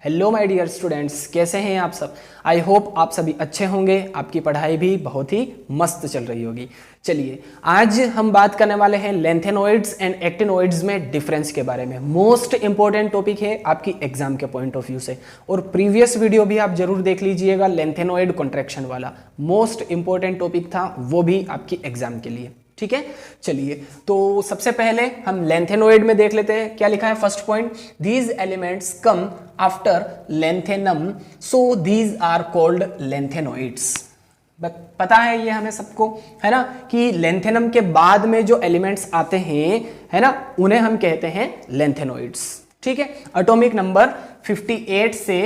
Hello my dear students, कैसे हैं आप सब। आई होप आप सभी अच्छे होंगे, आपकी पढ़ाई भी बहुत ही मस्त चल रही होगी। चलिए आज हम बात करने वाले हैं लेंथेनोइड्स एंड एक्टिनोइड्स में डिफरेंस के बारे में। मोस्ट इंपॉर्टेंट टॉपिक है आपकी एग्जाम के पॉइंट ऑफ व्यू से, और प्रीवियस वीडियो भी आप जरूर देख लीजिएगा, लेंथेनोइड कॉन्ट्रैक्शन वाला मोस्ट इंपॉर्टेंट टॉपिक था, वो भी आपकी एग्जाम के लिए। ठीक है, चलिए तो सबसे पहले हम लेंथेनोइड में देख लेते हैं क्या लिखा है। First point, these elements come after lanthanum so these are called lanthanoids. पता है ये हमें सबको, है ना, कि लेंथेनम के बाद में जो एलिमेंट्स आते हैं, है ना, उन्हें हम कहते हैं लेंथेनोइड्स। ठीक है, एटॉमिक नंबर 58 से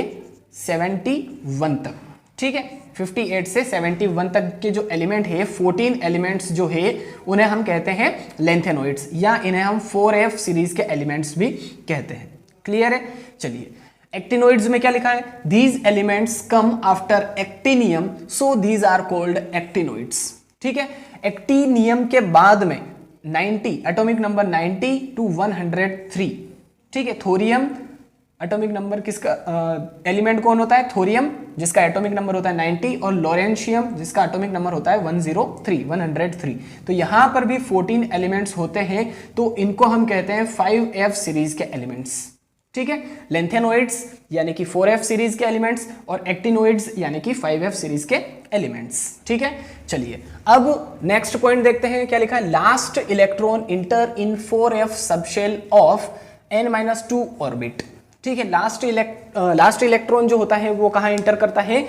71 तक। ठीक है, 58 से 71 तक के जो एलिमेंट है, 14 एलिमेंट्स जो है उन्हें हम कहते हैं लेंथेनोइड्स, या इन्हें हम 4F सीरीज के एलिमेंट्स भी कहते हैं। क्लियर है। चलिए एक्टिनोइड्स में क्या लिखा है, these elements come after actinium so these are called actinoids. ठीक है, एक्टिनियम के बाद में 90 एटॉमिक नंबर 90 to 103। ठीक है, थोरियम एटॉमिक नंबर किसका, एलिमेंट कौन होता है, थोरियम, जिसका एटॉमिक नंबर होता है 90, और लॉरेंशियम जिसका एटॉमिक नंबर होता है 103। तो यहां पर भी 14 एलिमेंट्स होते हैं, तो इनको हम कहते हैं 5F सीरीज के एलिमेंट्स। ठीक है, लेंथेनोइड्स यानी कि 4F सीरीज के एलिमेंट्स, और एक्टिनोइड्स यानी कि 5F सीरीज के एलिमेंट्स। ठीक है, चलिए अब नेक्स्ट पॉइंट देखते हैं क्या लिखा है। Last electron inter in 4F subshell of n-2 orbit. ठीक है, लास्ट इलेक्ट्रॉन जो होता है वो कहां इंटर करता है,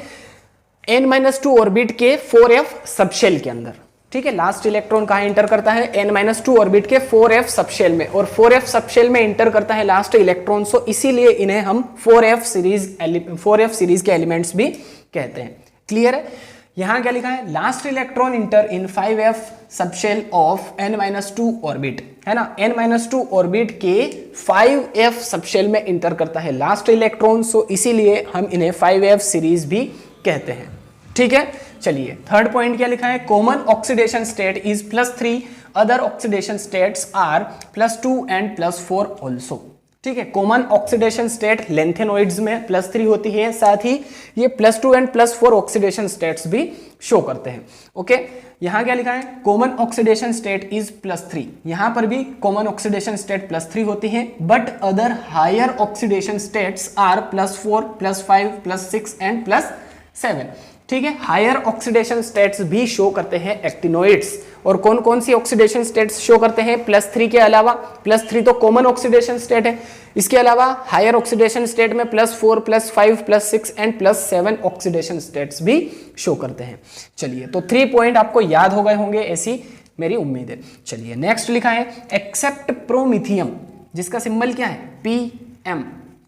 n-2 ऑर्बिट के 4F सबशेल के अंदर। ठीक है, लास्ट इलेक्ट्रॉन कहां इंटर करता है, n-2 ऑर्बिट के 4F सबशेल में, और 4F सबशेल में इंटर करता है लास्ट इलेक्ट्रॉन, सो इसीलिए इन्हें हम 4F सीरीज के एलिमेंट्स भी कहते हैं। क्लियर है। यहां क्या लिखा है, last electron inter in 5F subshell of n-2 orbit, है ना, n-2 ऑर्बिट के 5F सबशेल में इंटर करता है लास्ट इलेक्ट्रॉन, सो इसीलिए हम इन्हें 5F सीरीज भी कहते हैं। ठीक है, चलिए थर्ड पॉइंट क्या लिखा है, common oxidation state is +3, other oxidation states are +2 and +4 also. ठीक है, कॉमन ऑक्सीडेशन स्टेट लेंथेनोइड्स में +3 होती है, साथ ही ये +2 एंड +4 ऑक्सीडेशन स्टेट्स भी शो करते हैं। ओके, यहां क्या लिखा है, कॉमन ऑक्सीडेशन स्टेट इज +3, यहां पर भी कॉमन ऑक्सीडेशन स्टेट +3 होती है, but other higher oxidation states are +4, +5, +6 and +7। ठीक है, हायर ऑक्सीडेशन स्टेट्स भी शो करते हैं एक्टिनोइड्स। और कौन कौन सी ऑक्सीडेशन स्टेट्स शो करते हैं +3 के अलावा, +3 तो कॉमन ऑक्सीडेशन स्टेट है, इसके अलावा हायर ऑक्सीडेशन स्टेट में +4, +5, +6 एंड +7 ऑक्सीडेशन स्टेट्स भी शो करते हैं। चलिए तो 3 पॉइंट आपको याद हो गए होंगे, ऐसी मेरी उम्मीद है। चलिए नेक्स्ट लिखा है, एक्सेप्ट प्रोमिथियम, जिसका सिंबल क्या है, PM।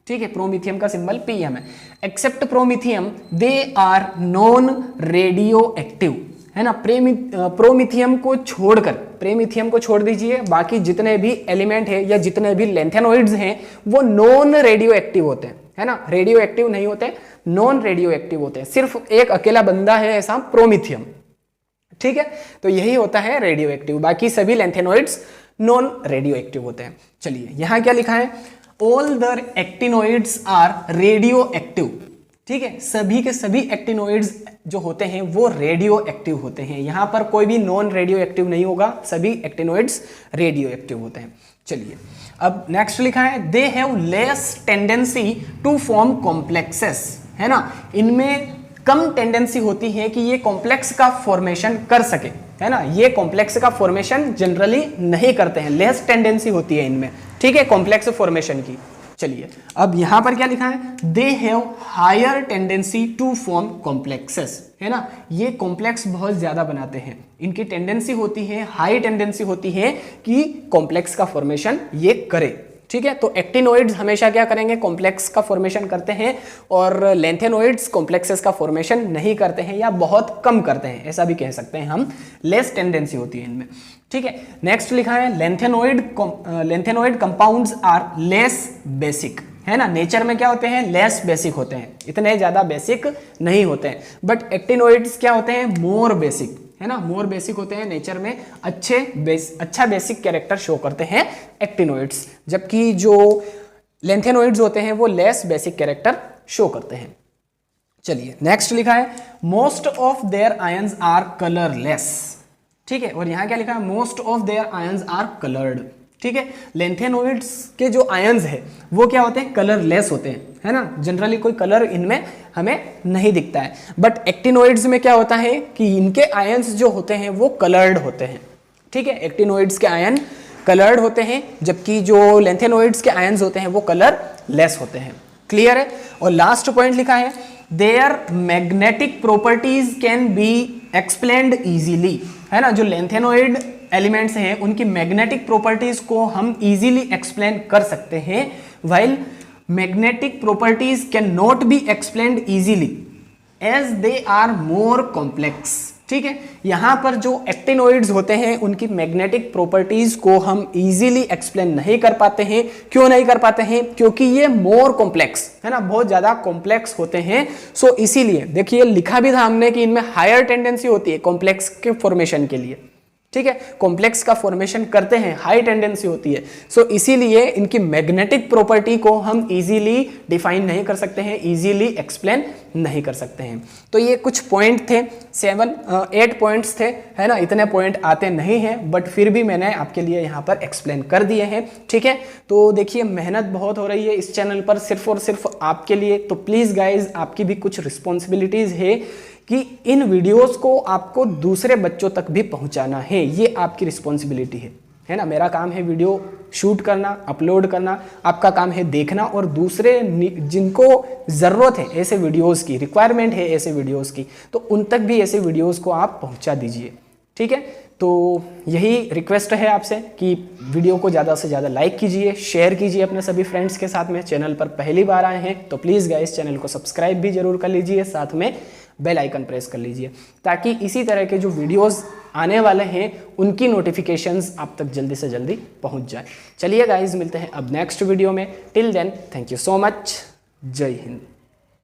ठीक है, प्रोमिथियम का सिंबल PM है। Except promethium they are non radioactive, है ना। प्रोमिथियम को छोड़ दीजिए, बाकी जितने भी एलिमेंट है या जितने भी लेंथेनोइड्स हैं वो नॉन रेडियो एक्टिव होते हैं, है ना, रेडियो एक्टिव नहीं होते, नॉन रेडियो एक्टिव होते हैं। सिर्फ एक अकेला बंदा है ऐसा, प्रोमिथियम। ठीक है, तो यही होता है रेडियो एक्टिव, बाकी सभी लेंथेनोइड्स नॉन रेडियो एक्टिव होते हैं। चलिए यहां क्या लिखा है, all the actinoids are radioactive. ठीक है, सभी के सभी एक्टिनोइड्स जो होते हैं वो रेडियो एक्टिव होते हैं, यहां पर कोई भी नॉन रेडियो एक्टिव नहीं होगा, सभी एक्टिनोइड्स रेडियो एक्टिव होते हैं। चलिए अब नेक्स्ट लिखा है, they have less tendency to form complexes, है ना, इनमें कम टेंडेंसी होती है कि ये कॉम्प्लेक्स का फॉर्मेशन कर सके, है ना, ये कॉम्प्लेक्स का फॉर्मेशन जनरली नहीं करते हैं, लेस टेंडेंसी होती है इनमें। ठीक है, कॉम्प्लेक्स फॉर्मेशन की। चलिए अब यहां पर क्या लिखा है, they have higher tendency to form complexes, है ना, ये कॉम्प्लेक्स बहुत ज्यादा बनाते हैं, इनकी टेंडेंसी होती है, हाई टेंडेंसी होती है कि कॉम्प्लेक्स का फॉर्मेशन ये करे। ठीक है, तो एक्टिनोइड्स हमेशा क्या करेंगे, कॉम्प्लेक्स का फॉर्मेशन करते हैं, और लेंथेनोइड्स कॉम्प्लेक्सेस का फॉर्मेशन नहीं करते हैं या बहुत कम करते हैं, ऐसा भी कह सकते हैं हम, लेस टेंडेंसी होती है इनमें। ठीक है, नेक्स्ट लिखा है, lanthanoid compounds are less basic, है ना, नेचर में क्या होते हैं, लेस बेसिक होते हैं, इतने ज्यादा बेसिक नहीं होते हैं, बट एक्टिनोइड्स क्या होते हैं, मोर बेसिक, है ना, मोर बेसिक होते हैं, नेचर में अच्छा बेसिक कैरेक्टर शो करते हैं एक्टिनोइड्स। जबकि जो लेंथेनोइड्स होते हैं वो लेस बेसिक कैरेक्टर शो करते हैं। चलिए नेक्स्ट लिखा है most of their ions are colourless, ठीक है, और यहां क्या लिखा है most of their ions are coloured, ठीक है। लेंथेनोइड्स के जो आयंस है वो क्या होते हैं, कलरलेस होते हैं, है ना, जनरली कोई कलर इनमें हमें नहीं दिखता है। बट एक्टिनोइड्स में क्या होता है कि इनके आयंस जो होते हैं वो कलर्ड होते हैं, ठीक है, एक्टिनोइड्स के आयन कलर्ड होते हैं, जबकि जो लेंथेनोइड्स के आयंस होते हैं वो कलर लेस होते हैं। क्लियर है। और लास्ट पॉइंट लिखा है their magnetic properties can be explained easily, है ना, जो लेंथेनोइड एलिमेंट्स हैं उनकी मैग्नेटिक प्रॉपर्टीज को हम इजीली एक्सप्लेन कर सकते हैं, while magnetic properties can not be explained easily as they are more complex, ठीक है। यहां पर जो एक्टिनोइड्स होते हैं उनकी मैग्नेटिक प्रॉपर्टीज को हम इजीली एक्सप्लेन नहीं कर पाते हैं। क्यों नहीं कर पाते हैं, क्योंकि ये मोर कॉम्प्लेक्स है ना, बहुत ज्यादा कॉम्प्लेक्स होते हैं। सो इसीलिए देखिए लिखा भी था हमने कि इनमें हायर टेंडेंसी होती है कॉम्प्लेक्स के फॉर्मेशन के लिए, ठीक है, कॉम्प्लेक्स का फॉर्मेशन करते हैं, हाई टेंडेंसी होती है। सो इसीलिए इनकी मैग्नेटिक प्रॉपर्टी को हम इजीली डिफाइन नहीं कर सकते हैं, इजीली एक्सप्लेन नहीं कर सकते हैं। तो ये कुछ पॉइंट थे, 8 पॉइंट्स थे, है ना, इतने पॉइंट आते नहीं हैं, बट फिर भी मैंने आपके लिए यहाँ पर एक्सप्लेन कर दिए हैं, ठीक है। तो देखिए मेहनत बहुत हो रही है इस चैनल पर सिर्फ और सिर्फ आपके लिए, तो प्लीज़ गाइज आपकी भी कुछ रिस्पॉन्सिबिलिटीज़ है कि इन वीडियोस को आपको दूसरे बच्चों तक भी पहुंचाना है, ये आपकी रिस्पॉन्सिबिलिटी है ना। मेरा काम है वीडियो शूट करना, अपलोड करना, आपका काम है देखना, और दूसरे जिनको ज़रूरत है ऐसे वीडियोस की, रिक्वायरमेंट है ऐसे वीडियोस की, तो उन तक भी ऐसे वीडियोस को आप पहुंचा दीजिए, ठीक है। तो यही रिक्वेस्ट है आपसे कि वीडियो को ज़्यादा से ज़्यादा लाइक कीजिए, शेयर कीजिए अपने सभी फ्रेंड्स के साथ में। चैनल पर पहली बार आए हैं तो प्लीज़ गाइस चैनल को सब्सक्राइब भी जरूर कर लीजिए, साथ में बेल आइकन प्रेस कर लीजिए, ताकि इसी तरह के जो वीडियोस आने वाले हैं उनकी नोटिफिकेशंस आप तक जल्दी से जल्दी पहुंच जाए। चलिए गाइस मिलते हैं अब नेक्स्ट वीडियो में। Till then thank you so much. जय हिंद।